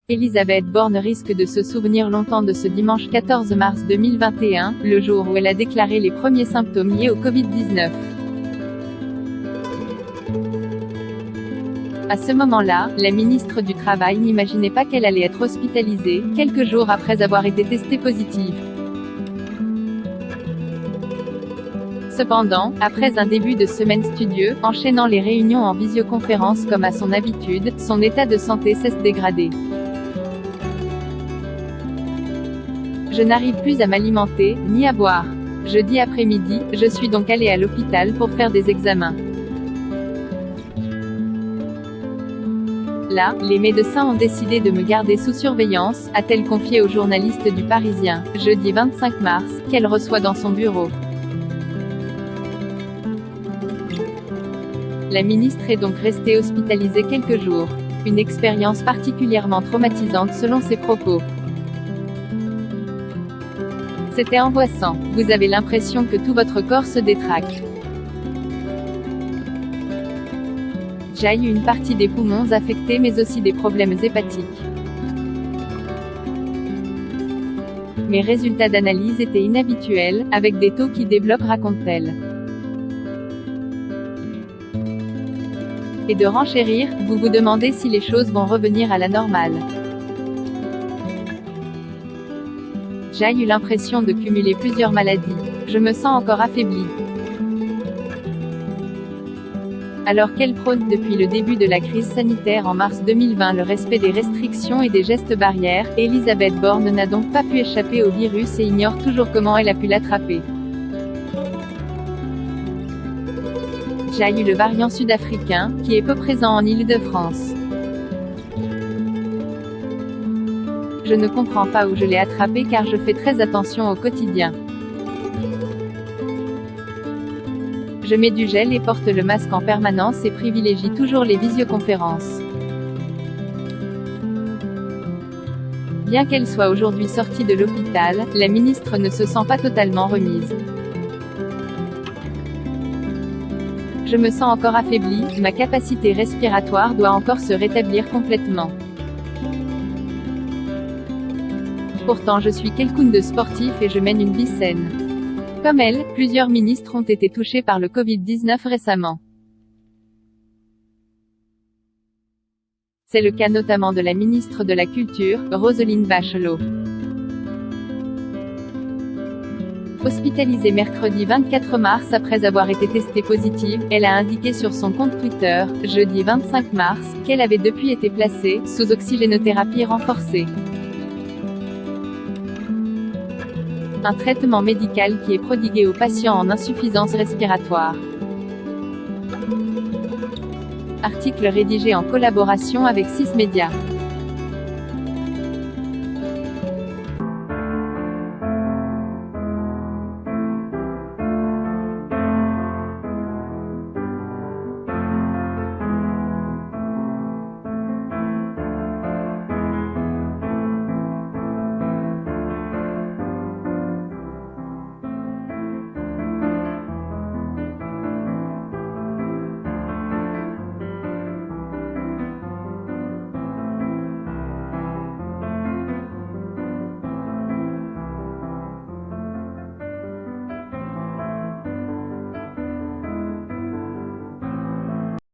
Elisabeth Borne risque de se souvenir longtemps de ce dimanche 14 mars 2021, le jour où elle a déclaré les premiers symptômes liés au Covid-19. À ce moment-là, la ministre du Travail n'imaginait pas qu'elle allait être hospitalisée, quelques jours après avoir été testée positive. Cependant, après un début de semaine studieux, enchaînant les réunions en visioconférence comme à son habitude, son état de santé cesse de dégrader. Je n'arrive plus à m'alimenter, ni à boire. Jeudi après-midi, je suis donc allée à l'hôpital pour faire des examens. Là, les médecins ont décidé de me garder sous surveillance, a-t-elle confié au journaliste du Parisien, jeudi 25 mars, qu'elle reçoit dans son bureau. La ministre est donc restée hospitalisée quelques jours. Une expérience particulièrement traumatisante selon ses propos. C'était angoissant. Vous avez l'impression que tout votre corps se détraque. J'ai eu une partie des poumons affectés mais aussi des problèmes hépatiques. Mes résultats d'analyse étaient inhabituels, avec des taux qui débloquent, raconte-t-elle. Et de renchérir, vous vous demandez si les choses vont revenir à la normale. J'ai eu l'impression de cumuler plusieurs maladies. Je me sens encore affaiblie. Alors qu'elle prône depuis le début de la crise sanitaire en mars 2020 le respect des restrictions et des gestes barrières, Elisabeth Borne n'a donc pas pu échapper au virus et ignore toujours comment elle a pu l'attraper. J'ai eu le variant sud-africain, qui est peu présent en Île-de-France. Je ne comprends pas où je l'ai attrapé car je fais très attention au quotidien. Je mets du gel et porte le masque en permanence et privilégie toujours les visioconférences. Bien qu'elle soit aujourd'hui sortie de l'hôpital, la ministre ne se sent pas totalement remise. Je me sens encore affaiblie, ma capacité respiratoire doit encore se rétablir complètement. Pourtant je suis quelqu'un de sportif et je mène une vie saine. Comme elle, plusieurs ministres ont été touchés par le Covid-19 récemment. C'est le cas notamment de la ministre de la Culture, Roselyne Bachelot. Hospitalisée mercredi 24 mars après avoir été testée positive, elle a indiqué sur son compte Twitter, jeudi 25 mars, qu'elle avait depuis été placée sous oxygénothérapie renforcée. Un traitement médical qui est prodigué aux patients en insuffisance respiratoire. Article rédigé en collaboration avec 6 médias.